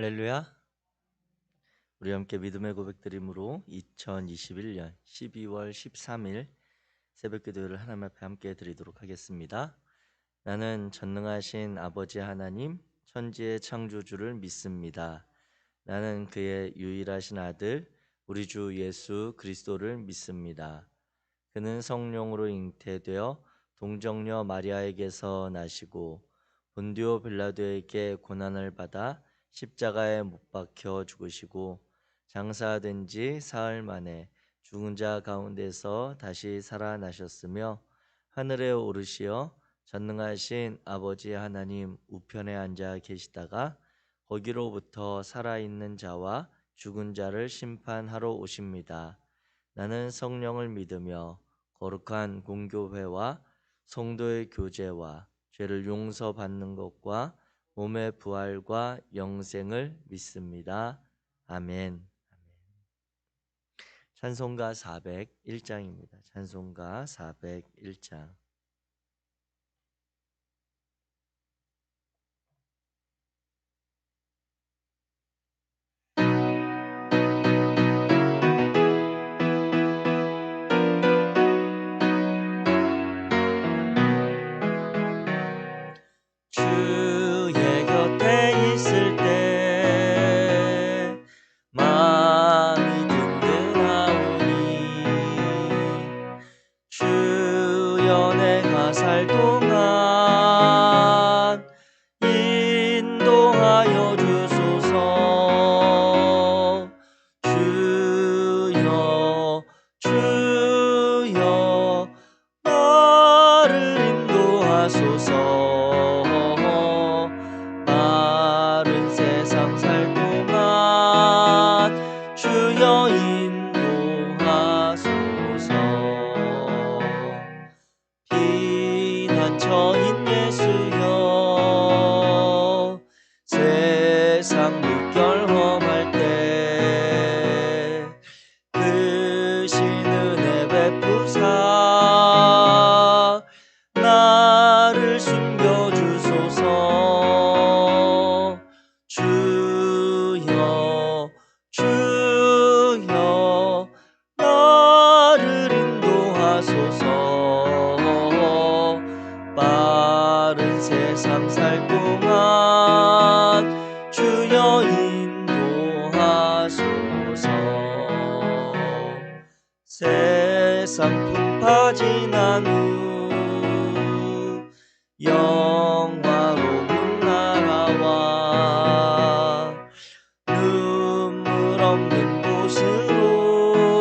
할렐루야. 우리 함께 믿음의 고백드림으로 2021년 12월 13일 새벽 기도를 하나님 앞에 함께 드리도록 하겠습니다. 나는 전능하신 아버지 하나님 천지의 창조주를 믿습니다. 나는 그의 유일하신 아들 우리 주 예수 그리스도를 믿습니다. 그는 성령으로 잉태되어 동정녀 마리아에게서 나시고 본디오 빌라도에게 고난을 받아 십자가에 못 박혀 죽으시고 장사된 지 사흘 만에 죽은 자 가운데서 다시 살아나셨으며 하늘에 오르시어 전능하신 아버지 하나님 우편에 앉아 계시다가 거기로부터 살아있는 자와 죽은 자를 심판하러 오십니다. 나는 성령을 믿으며 거룩한 공교회와 성도의 교제와 죄를 용서받는 것과 몸의 부활과 영생을 믿습니다. 아멘. 찬송가 401장입니다. 찬송가 401장. 주의 곁에 있을 때 마음이 든든하오니 주여 내가 살 동안 인도하여 주소서. 주여 주여 나를 인도하소서. 마른 세상 살 동안 주여 인도하소서. 피난처인 예수여 세상 물결 험할 때 크신 은혜 베푸사 나를 숨겨주소서. 주여 주여 나를 인도하소서. 빠른 세상 살 동안 주여 인도하소서. 세상 풍파 지난 후 영화로운 나라와 눈물 없는 곳으로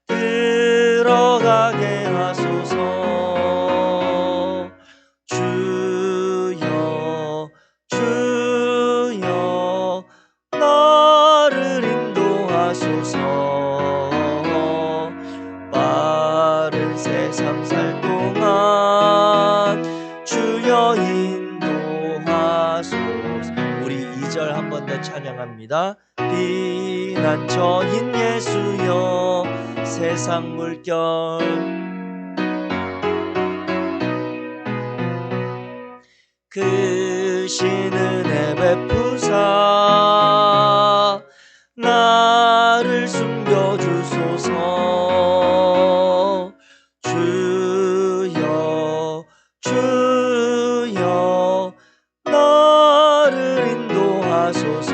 들어가게 하소서. 주여 주여 나를 인도하소서. 빠른 세상 살 동안 주여 인도하소서. 우리 2절 한 번 더 찬양합니다. 피난처인 예수여 세상 물결 크신 은혜 베푸사 나를 숨겨주소서. 주여 주여 나를 인도하소서.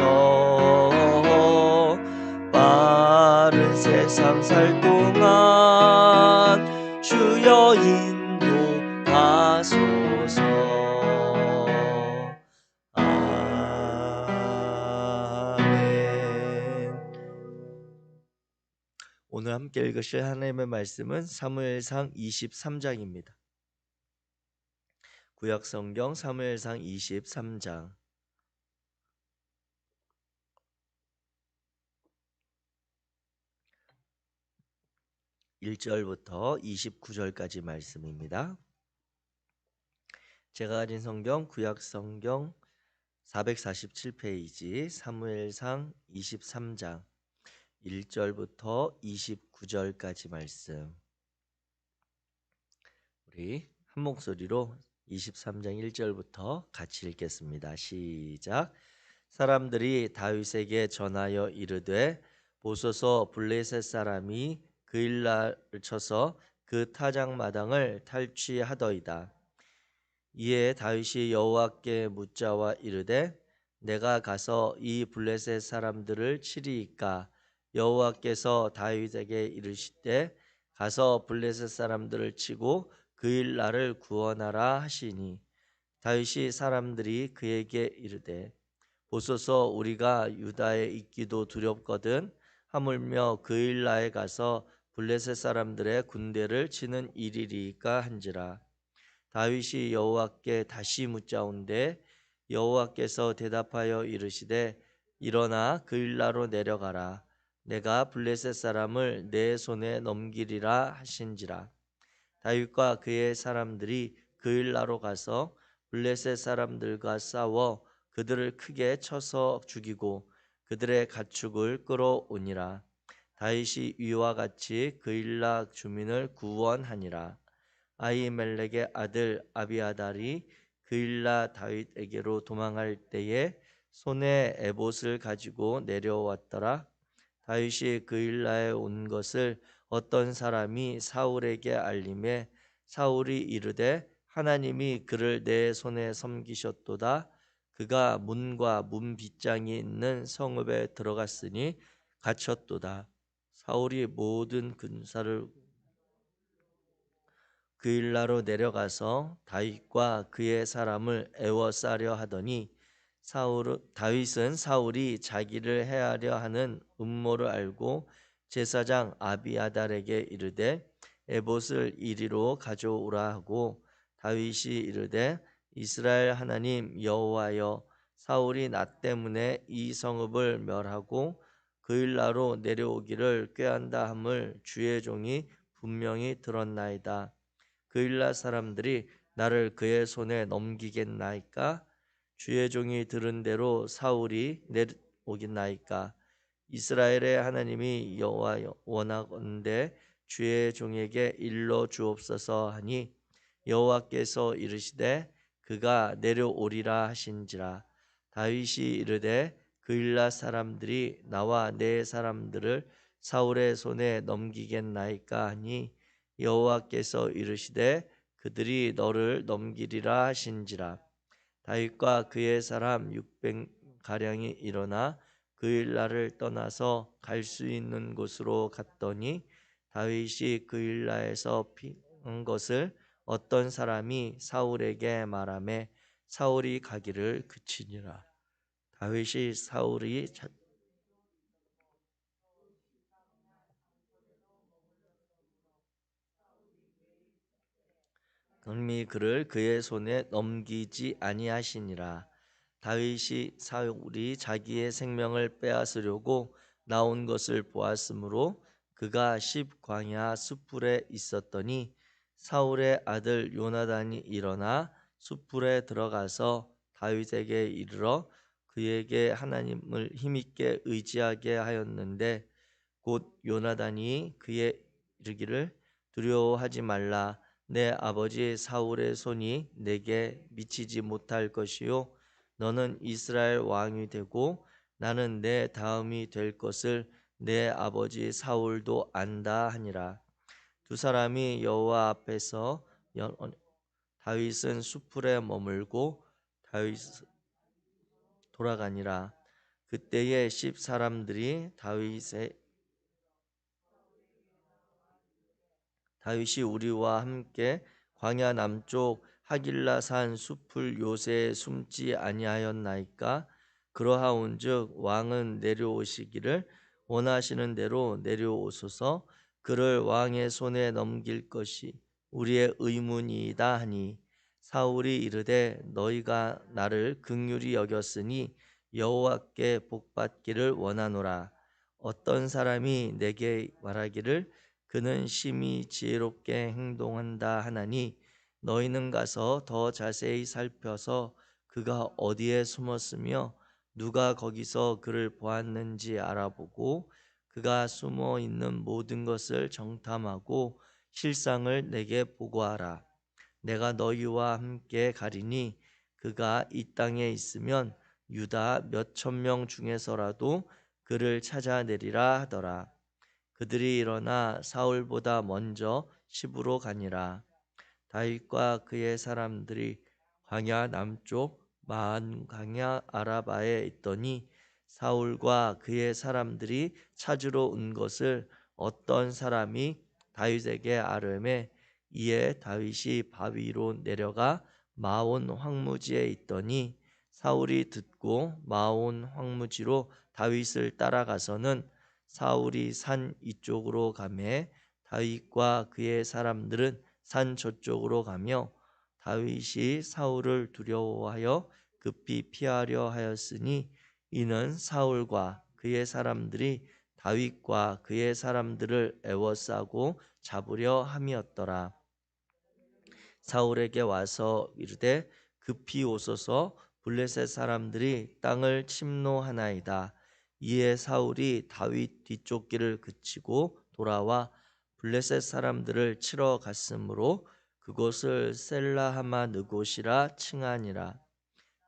빠른 세상 살 동안 주여 인도하소서. 아멘. 오늘 함께 읽으실 하나님의 말씀은 사무엘상 23장입니다. 구약성경 사무엘상 23장 1절부터 29절까지 말씀입니다. 제가 가진 성경 구약성경 447페이지 사무엘상 23장 1절부터 29절까지 말씀. 우리 한 목소리로 23장 1절부터 같이 읽겠습니다. 시작. 사람들이 다윗에게 전하여 이르되 보소서 블레셋 사람이 그일라를 쳐서 그 타작마당을 탈취하더이다. 이에 다윗이 여호와께 묻자와 이르되 내가 가서 이 블레셋 사람들을 치리이까? 여호와께서 다윗에게 이르시되 가서 블레셋 사람들을 치고 그일라를 구원하라 하시니 다윗이 사람들이 그에게 이르되 보소서 우리가 유다에 있기도 두렵거든 하물며 그일라에 가서 블레셋 사람들의 군대를 치는 일이리까 한지라. 다윗이 여호와께 다시 묻자온데 여호와께서 대답하여 이르시되 일어나 그일라로 내려가라. 내가 블레셋 사람을 내 손에 넘기리라 하신지라. 다윗과 그의 사람들이 그일라로 가서 블레셋 사람들과 싸워 그들을 크게 쳐서 죽이고 그들의 가축을 끌어오니라. 다윗이 위와 같이 그일라 주민을 구원하니라. 아히멜렉의 아들 아비아달이 그일라 다윗에게로 도망할 때에 손에 에봇을 가지고 내려왔더라. 다윗이 그일라에 온 것을 어떤 사람이 사울에게 알림해 사울이 이르되 하나님이 그를 내 손에 섬기셨도다. 그가 문과 문 빗장이 있는 성읍에 들어갔으니 갇혔도다. 사울이 모든 군사를 그일라로 내려가서 다윗과 그의 사람을 애워싸려 하더니 다윗은 사울이 자기를 해하려 하는 음모를 알고 제사장 아비아달에게 이르되 에봇을 이리로 가져오라 하고 다윗이 이르되 이스라엘 하나님 여호와여 사울이 나 때문에 이 성읍을 멸하고 그일라로 내려오기를 꾀한다 함을 주의 종이 분명히 들었나이다. 그일라 사람들이 나를 그의 손에 넘기겠나이까? 주의 종이 들은 대로 사울이 내려오겠나이까? 이스라엘의 하나님이 여호와 원하건대 주의 종에게 일러 주옵소서 하니 여호와께서 이르시되 그가 내려오리라 하신지라. 다윗이 이르되 그일라 사람들이 나와 내 사람들을 사울의 손에 넘기겠나이까 하니 여호와께서 이르시되 그들이 너를 넘기리라 하신지라. 다윗과 그의 사람 600 가량이 일어나 그일라를 떠나서 갈 수 있는 곳으로 갔더니 다윗이 그일라에서 피한 것을 어떤 사람이 사울에게 말하매 사울이 가기를 그치니라. 다윗이 사울이 금이 그를 그의 손에 넘기지 아니하시니라. 다윗이 사울이 자기의 생명을 빼앗으려고 나온 것을 보았으므로 그가 십광야 숯불에 있었더니 사울의 아들 요나단이 일어나 숯불에 들어가서 다윗에게 이르러 그에게 하나님을 힘있게 의지하게 하였는데 곧 요나단이 그의 이르기를 두려워하지 말라. 내 아버지 사울의 손이 내게 미치지 못할 것이요 너는 이스라엘 왕이 되고 나는 내 다음이 될 것을 내 아버지 사울도 안다 하니라. 두 사람이 여호와 앞에서 다윗은 숲풀에 머물고 다윗 돌아가니라. 그때에 십 사람들이 다윗이 우리와 함께 광야 남쪽 하길라산 숲을 요새에 숨지 아니하였나이까? 그러하온즉 왕은 내려오시기를 원하시는 대로 내려오소서. 그를 왕의 손에 넘길 것이 우리의 의문이이다 하니 사울이 이르되 너희가 나를 긍휼히 여겼으니 여호와께 복받기를 원하노라. 어떤 사람이 내게 말하기를 그는 심히 지혜롭게 행동한다 하나니 너희는 가서 더 자세히 살펴서 그가 어디에 숨었으며 누가 거기서 그를 보았는지 알아보고 그가 숨어 있는 모든 것을 정탐하고 실상을 내게 보고하라. 내가 너희와 함께 가리니 그가 이 땅에 있으면 유다 몇천 명 중에서라도 그를 찾아내리라 하더라. 그들이 일어나 사울보다 먼저 시브로 가니라. 다윗과 그의 사람들이 광야 남쪽 마한 광야 아라바에 있더니 사울과 그의 사람들이 찾으러 온 것을 어떤 사람이 다윗에게 아뢰매, 이에 다윗이 바위 위로 내려가 마온 황무지에 있더니 사울이 듣고 마온 황무지로 다윗을 따라가서는 사울이 산 이쪽으로 가매 다윗과 그의 사람들은 산 저쪽으로 가며 다윗이 사울을 두려워하여 급히 피하려 하였으니 이는 사울과 그의 사람들이 다윗과 그의 사람들을 애워싸고 잡으려 함이었더라. 사울에게 와서 이르되 급히 오소서, 블레셋 사람들이 땅을 침노하나이다. 이에 사울이 다윗 뒤쪽 길을 그치고 돌아와 블레셋 사람들을 치러 갔으므로 그곳을 셀라하마 느곳이라 칭하니라.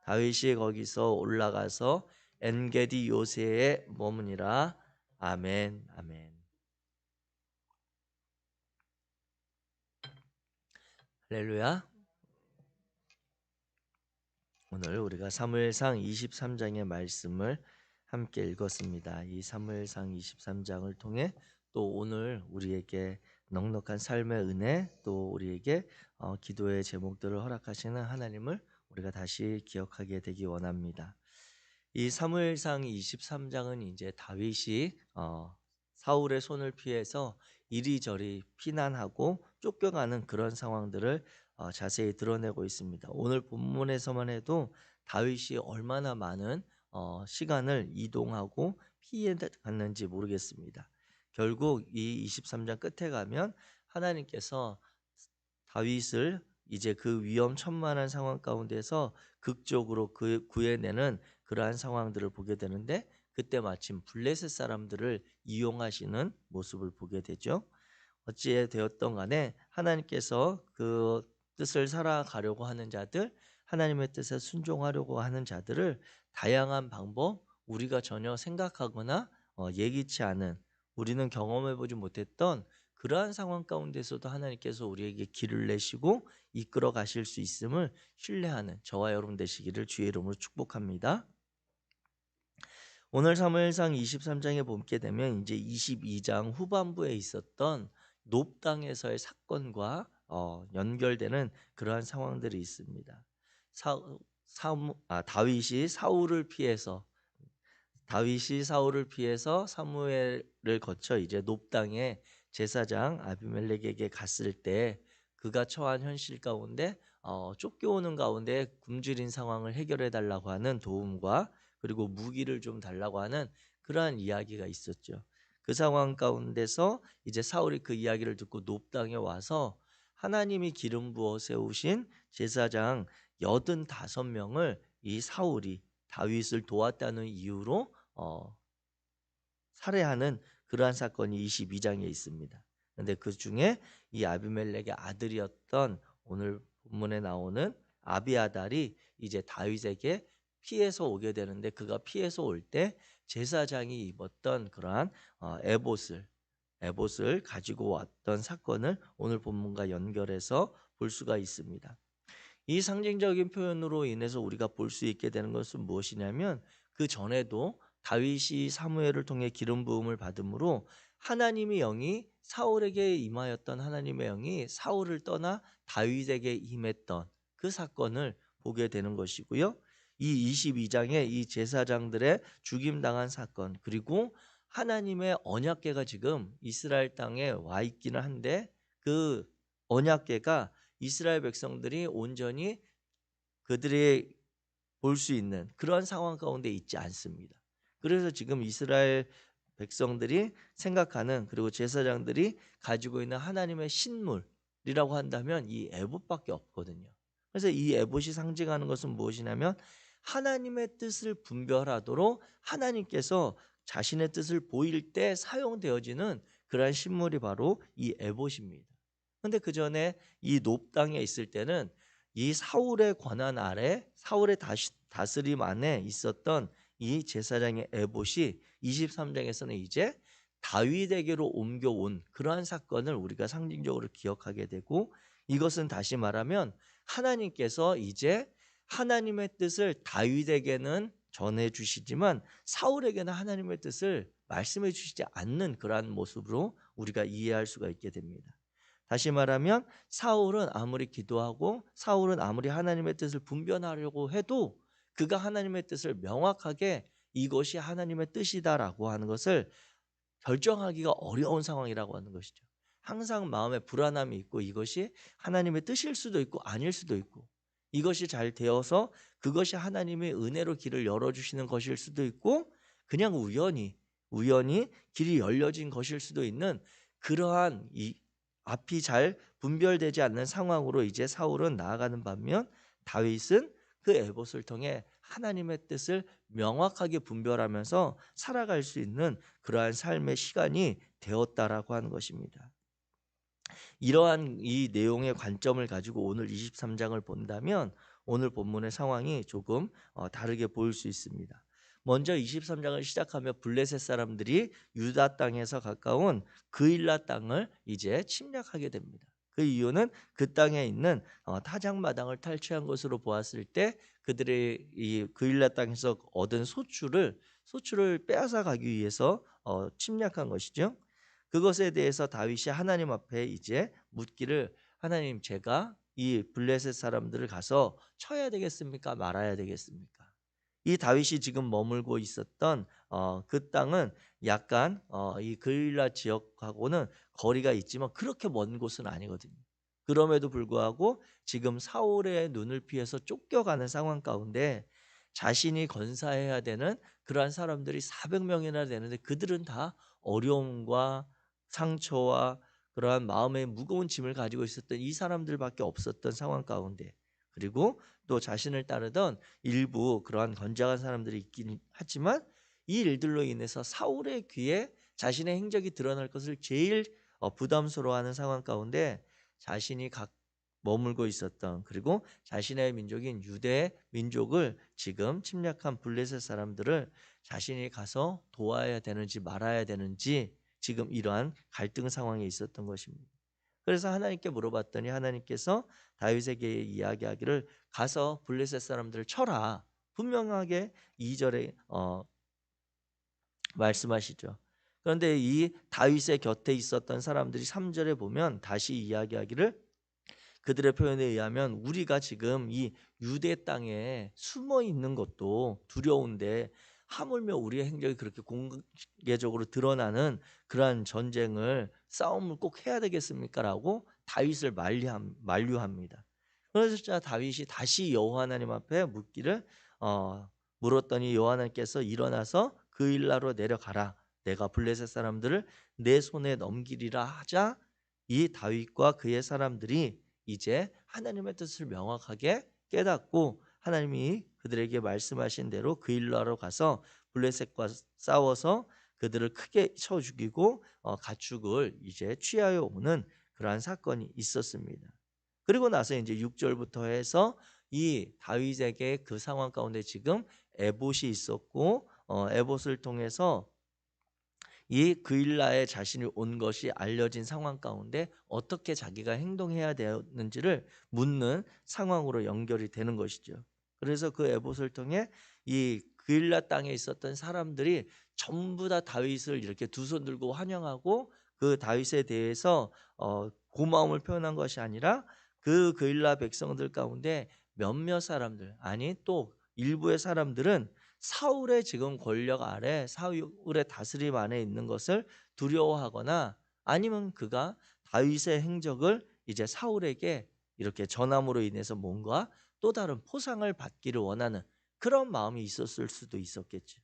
다윗이 거기서 올라가서 엔게디 요새에 머무니라. 아멘. 아멘. 할렐루야. 오늘 우리가 사무엘상 23장의 말씀을 함께 읽었습니다. 이 사무엘상 23장을 통해 또 오늘 우리에게 넉넉한 삶의 은혜, 또 우리에게 기도의 제목들을 허락하시는 하나님을 우리가 다시 기억하게 되기 원합니다. 이 사무엘상 23장은 이제 다윗이 사울의 손을 피해서 이리저리 피난하고 쫓겨가는 그런 상황들을 자세히 드러내고 있습니다. 오늘 본문에서만 해도 다윗이 얼마나 많은 시간을 이동하고 피해 갔는지 모르겠습니다. 결국 이 23장 끝에 가면 하나님께서 다윗을 이제 그 위험천만한 상황 가운데서 극적으로 구해내는 그러한 상황들을 보게 되는데, 그때 마침 블레셋 사람들을 이용하시는 모습을 보게 되죠. 어찌에 되었던 간에 하나님께서 그 뜻을 살아가려고 하는 자들, 하나님의 뜻에 순종하려고 하는 자들을 다양한 방법, 우리가 전혀 생각하거나 예기치 않은, 우리는 경험해보지 못했던 그러한 상황 가운데서도 하나님께서 우리에게 길을 내시고 이끌어 가실 수 있음을 신뢰하는 저와 여러분 되시기를 주의 이름으로 축복합니다. 오늘 사무엘상 23장에 보게 되면 이제 22장 후반부에 있었던 놉당에서의 사건과 연결되는 그러한 상황들이 있습니다. 다윗이 사울을 피해서 사무엘을 거쳐 이제 놉당의 제사장 아비멜렉에게 갔을 때 그가 처한 현실 가운데 쫓겨오는 가운데 굶주린 상황을 해결해 달라고 하는 도움과 그리고 무기를 좀 달라고 하는 그러한 이야기가 있었죠. 그 상황 가운데서 이제 사울이 그 이야기를 듣고 놉당에 와서 하나님이 기름 부어 세우신 제사장 85명을 이 사울이 다윗을 도왔다는 이유로 살해하는 그러한 사건이 22장에 있습니다. 그런데 그 중에 이 아비멜렉의 아들이었던 오늘 본문에 나오는 아비아달이 이제 다윗에게 피해서 오게 되는데, 그가 피해서 올 때 제사장이 입었던 그러한 에봇을 가지고 왔던 사건을 오늘 본문과 연결해서 볼 수가 있습니다. 이 상징적인 표현으로 인해서 우리가 볼 수 있게 되는 것은 무엇이냐면, 그 전에도 다윗이 사무엘을 통해 기름 부음을 받음으로 하나님의 영이 사울에게 임하였던 하나님의 영이 사울을 떠나 다윗에게 임했던 그 사건을 보게 되는 것이고요. 이 22장에 이 제사장들의 죽임당한 사건, 그리고 하나님의 언약궤가 지금 이스라엘 땅에 와 있기는 한데 그 언약궤가 이스라엘 백성들이 온전히 그들이 볼 수 있는 그런 상황 가운데 있지 않습니다. 그래서 지금 이스라엘 백성들이 생각하는, 그리고 제사장들이 가지고 있는 하나님의 신물이라고 한다면 이 에봇밖에 없거든요. 그래서 이 에봇이 상징하는 것은 무엇이냐면, 하나님의 뜻을 분별하도록 하나님께서 자신의 뜻을 보일 때 사용되어지는 그러한 신물이 바로 이 에봇입니다. 그런데 그 전에 이 놉당에 있을 때는 이 사울의 권한 아래 사울의 다스림 안에 있었던 이 제사장의 에봇이 23장에서는 이제 다윗에게로 옮겨온 그러한 사건을 우리가 상징적으로 기억하게 되고, 이것은 다시 말하면 하나님께서 이제 하나님의 뜻을 다윗에게는 전해 주시지만 사울에게는 하나님의 뜻을 말씀해 주시지 않는 그러한 모습으로 우리가 이해할 수가 있게 됩니다. 다시 말하면 사울은 아무리 기도하고 사울은 아무리 하나님의 뜻을 분별하려고 해도 그가 하나님의 뜻을 명확하게 이것이 하나님의 뜻이다라고 하는 것을 결정하기가 어려운 상황이라고 하는 것이죠. 항상 마음에 불안함이 있고 이것이 하나님의 뜻일 수도 있고 아닐 수도 있고, 이것이 잘 되어서 그것이 하나님의 은혜로 길을 열어주시는 것일 수도 있고, 그냥 우연히 길이 열려진 것일 수도 있는 그러한 이 앞이 잘 분별되지 않는 상황으로 이제 사울은 나아가는 반면 다윗은 그 에봇을 통해 하나님의 뜻을 명확하게 분별하면서 살아갈 수 있는 그러한 삶의 시간이 되었다라고 하는 것입니다. 이러한 이 내용의 관점을 가지고 오늘 23장을 본다면 오늘 본문의 상황이 조금 다르게 보일 수 있습니다. 먼저 23장을 시작하며 블레셋 사람들이 유다 땅에서 가까운 그일라 땅을 이제 침략하게 됩니다. 그 이유는 그 땅에 있는 타작마당을 탈취한 것으로 보았을 때 그들의 이 그일라 땅에서 얻은 소출을 빼앗아 가기 위해서 침략한 것이죠. 그것에 대해서 다윗이 하나님 앞에 이제 묻기를, 하나님, 제가 이 블레셋 사람들을 가서 쳐야 되겠습니까? 말아야 되겠습니까? 이 다윗이 지금 머물고 있었던 그 땅은 약간 이 그릴라 지역하고는 거리가 있지만 그렇게 먼 곳은 아니거든요. 그럼에도 불구하고 지금 사울의 눈을 피해서 쫓겨가는 상황 가운데 자신이 건사해야 되는 그러한 사람들이 400명이나 되는데 그들은 다 어려움과 상처와 그러한 마음의 무거운 짐을 가지고 있었던 이 사람들밖에 없었던 상황 가운데, 그리고 또 자신을 따르던 일부 그러한 건장한 사람들이 있긴 하지만 이 일들로 인해서 사울의 귀에 자신의 행적이 드러날 것을 제일 부담스러워하는 상황 가운데 자신이 머물고 있었던, 그리고 자신의 민족인 유대 민족을 지금 침략한 블레셋 사람들을 자신이 가서 도와야 되는지 말아야 되는지 지금 이러한 갈등 상황에 있었던 것입니다. 그래서 하나님께 물어봤더니 하나님께서 다윗에게 이야기하기를 가서 블레셋 사람들을 쳐라, 분명하게 2절에 말씀하시죠. 그런데 이 다윗의 곁에 있었던 사람들이 3절에 보면 다시 이야기하기를, 그들의 표현에 의하면 우리가 지금 이 유대 땅에 숨어 있는 것도 두려운데 하물며 우리의 행적이 그렇게 공개적으로 드러나는 그러한 싸움을 꼭 해야 되겠습니까? 라고 다윗을 만류합니다. 그러자 다윗이 다시 여호와 하나님 앞에 물었더니 여호와 하나님께서 일어나서 그일라로 내려가라, 내가 블레셋 사람들을 내 손에 넘기리라 하자 이 다윗과 그의 사람들이 이제 하나님의 뜻을 명확하게 깨닫고 하나님이 그들에게 말씀하신 대로 그일라로 가서 블레셋과 싸워서 그들을 크게 쳐 죽이고 가축을 이제 취하여 오는 그러한 사건이 있었습니다. 그리고 나서 이제 6절부터 해서 이 다윗에게 그 상황 가운데 지금 에봇이 있었고 에봇을 통해서 이 그일라에 자신이 온 것이 알려진 상황 가운데 어떻게 자기가 행동해야 되는지를 묻는 상황으로 연결이 되는 것이죠. 그래서 그 에봇을 통해 이 그일라 땅에 있었던 사람들이 전부 다 다윗을 이렇게 두 손 들고 환영하고 그 다윗에 대해서 고마움을 표현한 것이 아니라 그 그일라 백성들 가운데 몇몇 사람들, 아니 또 일부의 사람들은 사울의 지금 권력 아래 사울의 다스림 안에 있는 것을 두려워하거나 아니면 그가 다윗의 행적을 이제 사울에게 이렇게 전함으로 인해서 뭔가 또 다른 포상을 받기를 원하는 그런 마음이 있었을 수도 있었겠죠.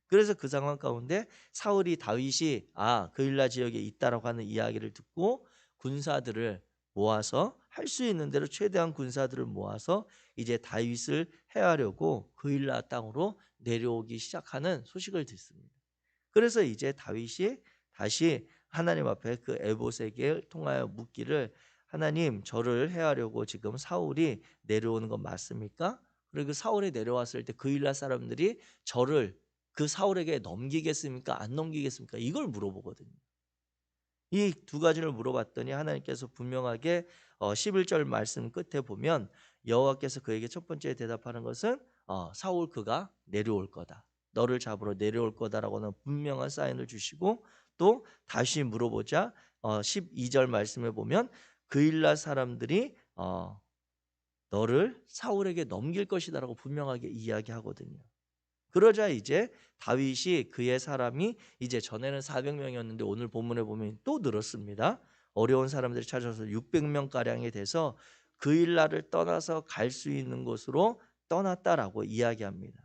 그래서 그 상황 가운데 사울이 다윗이 그일라 지역에 있다라고 하는 이야기를 듣고 군사들을 모아서 할 수 있는 대로 최대한 군사들을 모아서 이제 다윗을 해하려고 그일라 땅으로 내려오기 시작하는 소식을 듣습니다. 그래서 이제 다윗이 다시 하나님 앞에 그 에봇에게 통하여 묻기를, 하나님 저를 해하려고 지금 사울이 내려오는 건 맞습니까? 그리고 사울이 내려왔을 때 그 일라 사람들이 저를 그 사울에게 넘기겠습니까? 안 넘기겠습니까? 이걸 물어보거든요. 이 두 가지를 물어봤더니 하나님께서 분명하게 11절 말씀 끝에 보면 여호와께서 그에게 첫 번째 대답하는 것은 사울 그가 내려올 거다. 너를 잡으러 내려올 거다라고는 분명한 사인을 주시고 또 다시 물어보자 12절 말씀에 보면 그일라 사람들이 너를 사울에게 넘길 것이다라고 분명하게 이야기하거든요. 그러자 이제 다윗이 그의 사람이 이제 전에는 400명이었는데 오늘 본문에 보면 또 늘었습니다. 어려운 사람들이 찾아서 600명 가량이 돼서 그일라를 떠나서 갈 수 있는 곳으로 떠났다라고 이야기합니다.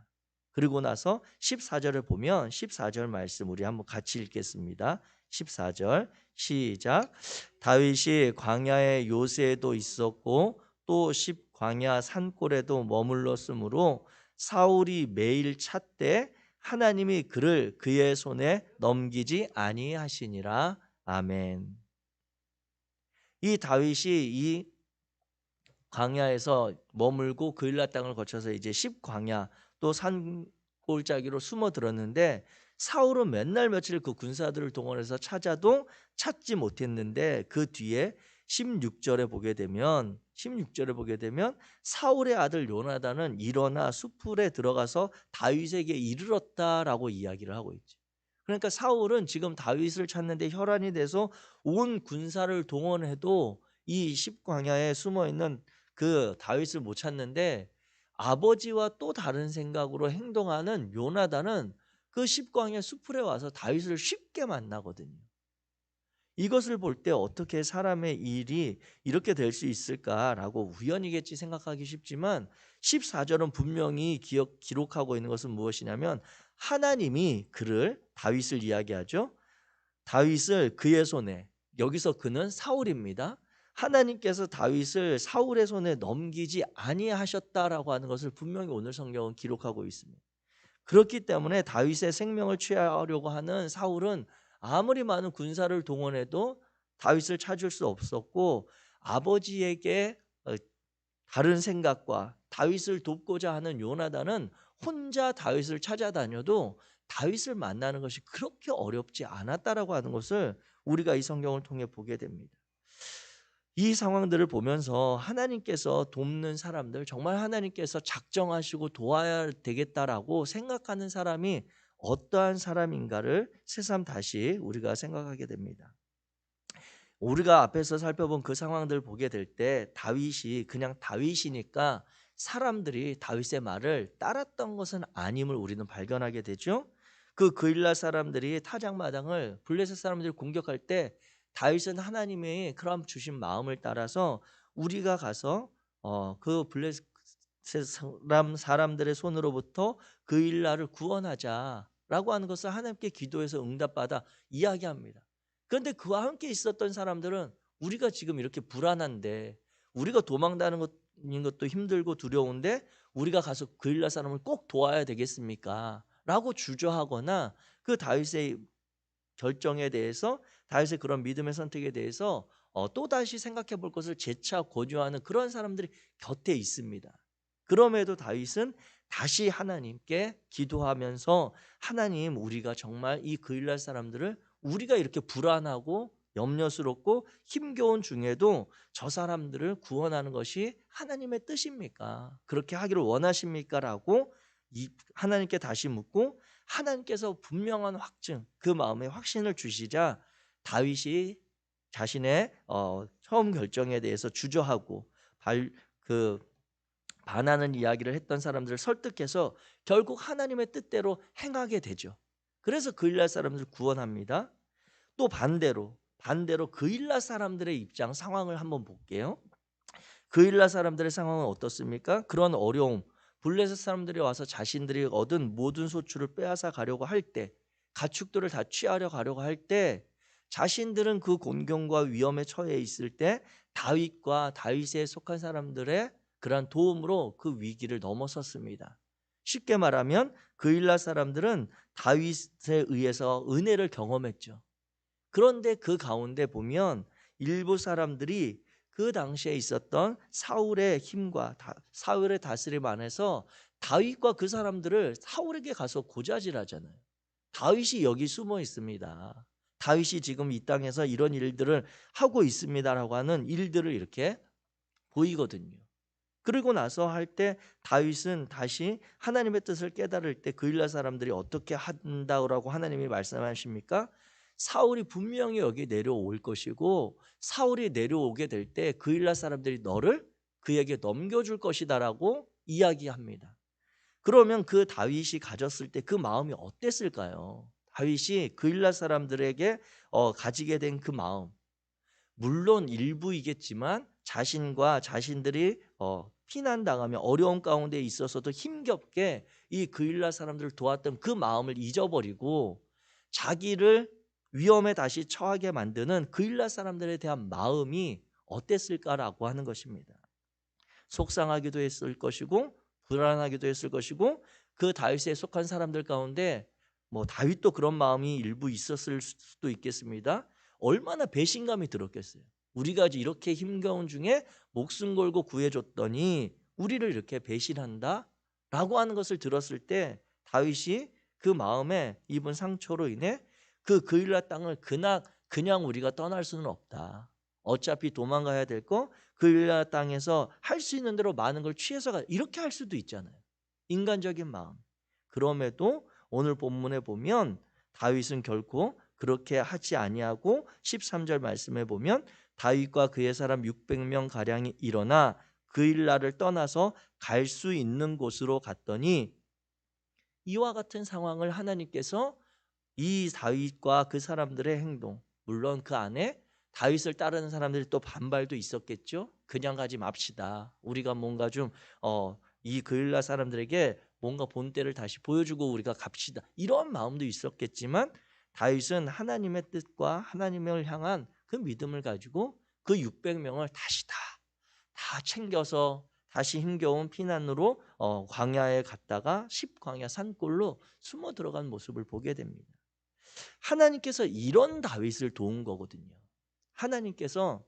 그리고 나서 14절을 보면 14절 말씀 우리 한번 같이 읽겠습니다. 14절 시작. 다윗이 광야의 요새에도 있었고 또 광야 산골에도 머물렀으므로 사울이 매일 찾되 하나님이 그를 그의 손에 넘기지 아니하시니라. 아멘. 이 다윗이 이 광야에서 머물고 그일라 땅을 거쳐서 이제 십광야 또 산골짜기로 숨어들었는데 사울은 맨날 며칠 그 군사들을 동원해서 찾아도 찾지 못했는데 그 뒤에 16절에 보게 되면 사울의 아들 요나단은 일어나 숲풀에 들어가서 다윗에게 이르렀다라고 이야기를 하고 있죠. 그러니까 사울은 지금 다윗을 찾는데 혈안이 돼서 온 군사를 동원해도 이 십광야에 숨어 있는 그 다윗을 못 찾는데 아버지와 또 다른 생각으로 행동하는 요나단은 그 십광야 숲풀에 와서 다윗을 쉽게 만나거든요. 이것을 볼 때 어떻게 사람의 일이 이렇게 될 수 있을까라고 우연이겠지 생각하기 쉽지만 14절은 분명히 기록하고 있는 것은 무엇이냐면 하나님이 다윗을 이야기하죠. 다윗을 그의 손에, 여기서 그는 사울입니다. 하나님께서 다윗을 사울의 손에 넘기지 아니하셨다라고 하는 것을 분명히 오늘 성경은 기록하고 있습니다. 그렇기 때문에 다윗의 생명을 취하려고 하는 사울은 아무리 많은 군사를 동원해도 다윗을 찾을 수 없었고 아버지에게 다른 생각과 다윗을 돕고자 하는 요나단은 혼자 다윗을 찾아다녀도 다윗을 만나는 것이 그렇게 어렵지 않았다라고 하는 것을 우리가 이 성경을 통해 보게 됩니다. 이 상황들을 보면서 하나님께서 돕는 사람들, 정말 하나님께서 작정하시고 도와야 되겠다라고 생각하는 사람이 어떠한 사람인가를 새삼 다시 우리가 생각하게 됩니다. 우리가 앞에서 살펴본 그 상황들을 보게 될 때 다윗이 그냥 다윗이니까 사람들이 다윗의 말을 따랐던 것은 아님을 우리는 발견하게 되죠. 그 그일라 사람들이 타작마당을 블레셋 사람들이 공격할 때 다윗은 하나님의 그런 주신 마음을 따라서 우리가 가서 그 블레셋 사람들의 손으로부터 그일라를 구원하자라고 하는 것을 하나님께 기도해서 응답받아 이야기합니다. 그런데 그와 함께 있었던 사람들은 우리가 지금 이렇게 불안한데 우리가 도망다는 것도 힘들고 두려운데 우리가 가서 그일라 사람을 꼭 도와야 되겠습니까? 라고 주저하거나 그 다윗의 결정에 대해서 다윗의 그런 믿음의 선택에 대해서 또다시 생각해 볼 것을 재차 권유하는 그런 사람들이 곁에 있습니다. 그럼에도 다윗은 다시 하나님께 기도하면서 하나님 우리가 정말 이 그일라 사람들을 우리가 이렇게 불안하고 염려스럽고 힘겨운 중에도 저 사람들을 구원하는 것이 하나님의 뜻입니까? 그렇게 하기를 원하십니까? 라고 하나님께 다시 묻고 하나님께서 분명한 확증, 그 마음의 확신을 주시자 다윗이 자신의 처음 결정에 대해서 주저하고 반하는 이야기를 했던 사람들을 설득해서 결국 하나님의 뜻대로 행하게 되죠. 그래서 그일라 사람들을 구원합니다. 또 반대로 그일라 사람들의 입장 상황을 한번 볼게요. 그일라 사람들의 상황은 어떻습니까? 그런 어려움, 블레셋 사람들이 와서 자신들이 얻은 모든 소출을 빼앗아 가려고 할 때, 가축들을 다 취하려 가려고 할 때 자신들은 그 곤경과 위험에 처해 있을 때 다윗과 다윗에 속한 사람들의 그러한 도움으로 그 위기를 넘어섰습니다. 쉽게 말하면 그일라 사람들은 다윗에 의해서 은혜를 경험했죠. 그런데 그 가운데 보면 일부 사람들이 그 당시에 있었던 사울의 힘과 사울의 다스림 안에서 다윗과 그 사람들을 사울에게 가서 고자질하잖아요. 다윗이 여기 숨어 있습니다. 다윗이 지금 이 땅에서 이런 일들을 하고 있습니다라고 하는 일들을 이렇게 보이거든요. 그리고 나서 할 때 다윗은 다시 하나님의 뜻을 깨달을 때 그일라 사람들이 어떻게 한다고 하나님이 말씀하십니까? 사울이 분명히 여기 내려올 것이고 사울이 내려오게 될 때 그일라 사람들이 너를 그에게 넘겨줄 것이다라고 이야기합니다. 그러면 그 다윗이 가졌을 때 그 마음이 어땠을까요? 다윗이 그일라 사람들에게 가지게 된 그 마음, 물론 일부이겠지만 자신과 자신들이 피난당하며 어려운 가운데 있어서도 힘겹게 이 그일라 사람들을 도왔던 그 마음을 잊어버리고 자기를 위험에 다시 처하게 만드는 그일라 사람들에 대한 마음이 어땠을까라고 하는 것입니다. 속상하기도 했을 것이고 불안하기도 했을 것이고 그 다윗에 속한 사람들 가운데 뭐 다윗도 그런 마음이 일부 있었을 수도 있겠습니다. 얼마나 배신감이 들었겠어요. 우리가 이렇게 힘겨운 중에 목숨 걸고 구해줬더니 우리를 이렇게 배신한다? 라고 하는 것을 들었을 때 다윗이 그 마음에 입은 상처로 인해 그 그일라 땅을 그냥 우리가 떠날 수는 없다. 어차피 도망가야 될 거 그일라 땅에서 할 수 있는 대로 많은 걸 취해서 이렇게 할 수도 있잖아요. 인간적인 마음. 그럼에도 오늘 본문에 보면 다윗은 결코 그렇게 하지 아니하고 13절 말씀에 보면 다윗과 그의 사람 600명 가량이 일어나 그일라를 떠나서 갈 수 있는 곳으로 갔더니 이와 같은 상황을 하나님께서 이 다윗과 그 사람들의 행동, 물론 그 안에 다윗을 따르는 사람들이 또 반발도 있었겠죠. 그냥 가지 맙시다. 우리가 뭔가 좀 이 그일라 사람들에게 뭔가 본때를 다시 보여주고 우리가 갑시다. 이런 마음도 있었겠지만 다윗은 하나님의 뜻과 하나님을 향한 그 믿음을 가지고 그 600명을 다시 다 챙겨서 다시 힘겨운 피난으로 광야에 갔다가 십광야 산골로 숨어 들어간 모습을 보게 됩니다. 하나님께서 이런 다윗을 도운 거거든요. 하나님께서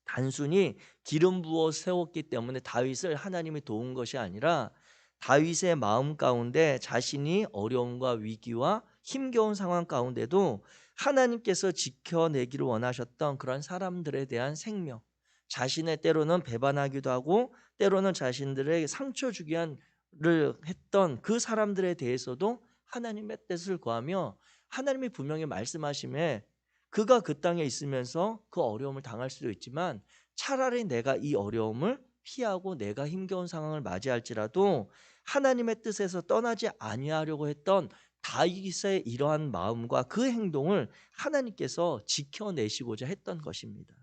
단순히 기름 부어 세웠기 때문에 다윗을 하나님이 도운 것이 아니라 다윗의 마음 가운데 자신이 어려움과 위기와 힘겨운 상황 가운데도 하나님께서 지켜내기를 원하셨던 그런 사람들에 대한 생명, 자신의 때로는 배반하기도 하고 때로는 자신들에게 상처 주기 했던 그 사람들에 대해서도 하나님의 뜻을 구하며 하나님이 분명히 말씀하심에 그가 그 땅에 있으면서 그 어려움을 당할 수도 있지만 차라리 내가 이 어려움을 피하고 내가 힘겨운 상황을 맞이할지라도 하나님의 뜻에서 떠나지 아니하려고 했던 다윗의 이러한 마음과 그 행동을 하나님께서 지켜내시고자 했던 것입니다.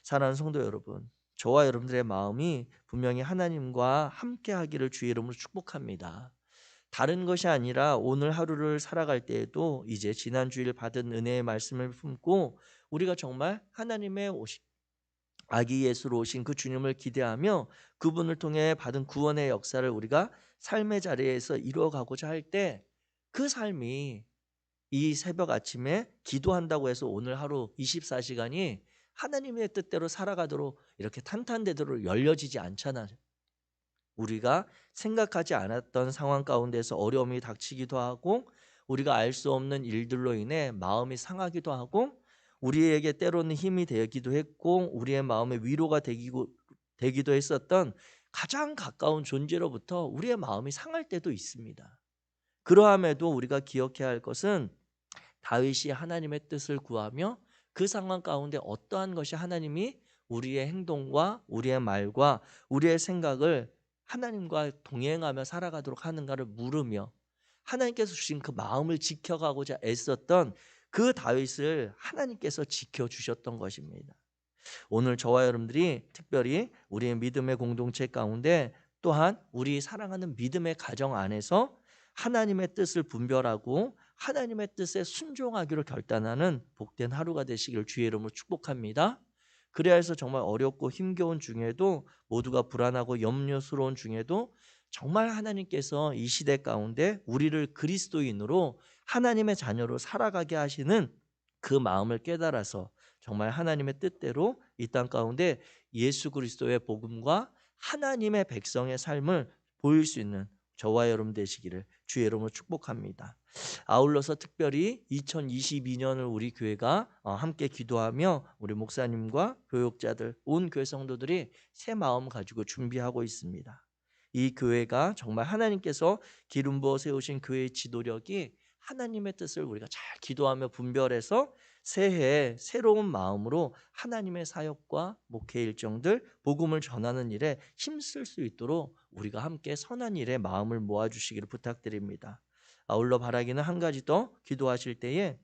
사랑하는 성도 여러분, 저와 여러분들의 마음이 분명히 하나님과 함께하기를 주의 이름으로 축복합니다. 다른 것이 아니라 오늘 하루를 살아갈 때에도 이제 지난 주일 받은 은혜의 말씀을 품고 우리가 정말 하나님의 아기 예수로 오신 그 주님을 기대하며 그분을 통해 받은 구원의 역사를 우리가 삶의 자리에서 이루어가고자 할 때 그 삶이 이 새벽 아침에 기도한다고 해서 오늘 하루 24시간이 하나님의 뜻대로 살아가도록 이렇게 탄탄되도록 열려지지 않잖아요. 우리가 생각하지 않았던 상황 가운데서 어려움이 닥치기도 하고 우리가 알 수 없는 일들로 인해 마음이 상하기도 하고 우리에게 때로는 힘이 되기도 했고 우리의 마음에 위로가 되기도 했었던 가장 가까운 존재로부터 우리의 마음이 상할 때도 있습니다. 그러함에도 우리가 기억해야 할 것은 다윗이 하나님의 뜻을 구하며 그 상황 가운데 어떠한 것이 하나님이 우리의 행동과 우리의 말과 우리의 생각을 하나님과 동행하며 살아가도록 하는가를 물으며 하나님께서 주신 그 마음을 지켜가고자 애썼던 그 다윗을 하나님께서 지켜주셨던 것입니다. 오늘 저와 여러분들이 특별히 우리의 믿음의 공동체 가운데 또한 우리 사랑하는 믿음의 가정 안에서 하나님의 뜻을 분별하고 하나님의 뜻에 순종하기로 결단하는 복된 하루가 되시길 주의 이름으로 축복합니다. 그래야 해서 정말 어렵고 힘겨운 중에도 모두가 불안하고 염려스러운 중에도 정말 하나님께서 이 시대 가운데 우리를 그리스도인으로 하나님의 자녀로 살아가게 하시는 그 마음을 깨달아서 정말 하나님의 뜻대로 이 땅 가운데 예수 그리스도의 복음과 하나님의 백성의 삶을 보일 수 있는 저와 여러분 되시기를 주의 이름으로 축복합니다. 아울러서 특별히 2022년을 우리 교회가 함께 기도하며 우리 목사님과 교육자들 온 교회 성도들이 새 마음 가지고 준비하고 있습니다. 이 교회가 정말 하나님께서 기름 부어 세우신 교회의 지도력이 하나님의 뜻을 우리가 잘 기도하며 분별해서 새해에 새로운 마음으로 하나님의 사역과 목회 일정들 복음을 전하는 일에 힘쓸 수 있도록 우리가 함께 선한 일에 마음을 모아주시기를 부탁드립니다. 아울러 바라기는 한 가지 더, 기도하실 때에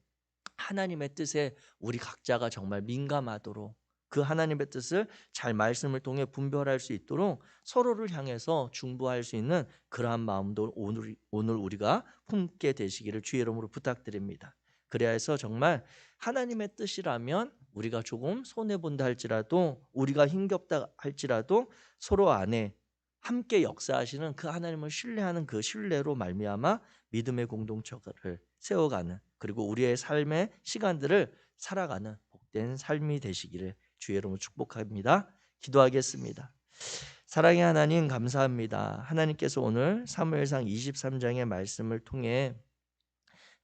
하나님의 뜻에 우리 각자가 정말 민감하도록 그 하나님의 뜻을 잘 말씀을 통해 분별할 수 있도록 서로를 향해서 중보할 수 있는 그러한 마음도 오늘 우리가 품게 되시기를 주의 이름으로 부탁드립니다. 그래야 해서 정말 하나님의 뜻이라면 우리가 조금 손해본다 할지라도, 우리가 힘겹다 할지라도 서로 안에 함께 역사하시는 그 하나님을 신뢰하는 그 신뢰로 말미암아 믿음의 공동체를 세워가는, 그리고 우리의 삶의 시간들을 살아가는 복된 삶이 되시기를 주의 이름으로 축복합니다. 기도하겠습니다. 사랑의 하나님, 감사합니다. 하나님께서 오늘 사무엘상 23장의 말씀을 통해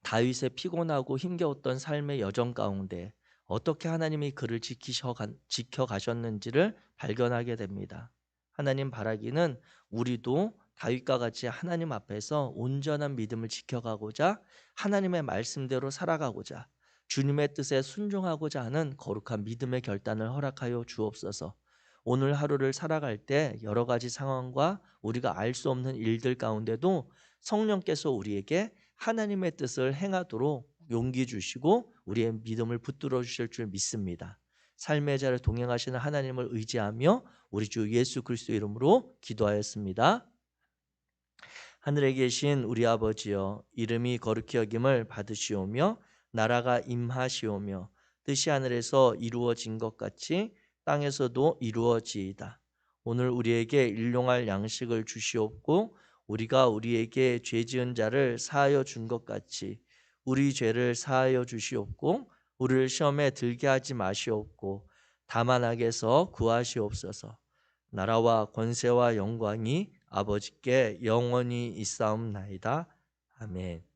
다윗의 피곤하고 힘겨웠던 삶의 여정 가운데 어떻게 하나님이 그를 지켜가셨는지를 발견하게 됩니다. 하나님, 바라기는 우리도 다윗과 같이 하나님 앞에서 온전한 믿음을 지켜가고자, 하나님의 말씀대로 살아가고자, 주님의 뜻에 순종하고자 하는 거룩한 믿음의 결단을 허락하여 주옵소서. 오늘 하루를 살아갈 때 여러 가지 상황과 우리가 알 수 없는 일들 가운데도 성령께서 우리에게 하나님의 뜻을 행하도록 용기 주시고 우리의 믿음을 붙들어 주실 줄 믿습니다. 삶의 자를 동행하시는 하나님을 의지하며 우리 주 예수 그리스도 이름으로 기도하였습니다. 하늘에 계신 우리 아버지여, 이름이 거룩히 여김을 받으시오며 나라가 임하시오며 뜻이 하늘에서 이루어진 것 같이 땅에서도 이루어지이다. 오늘 우리에게 일용할 양식을 주시옵고 우리가 우리에게 죄 지은 자를 사하여 준 것 같이 우리 죄를 사하여 주시옵고 우리를 시험에 들게 하지 마시옵고 다만 악에서 구하시옵소서. 나라와 권세와 영광이 아버지께 영원히 있사옵나이다. 아멘.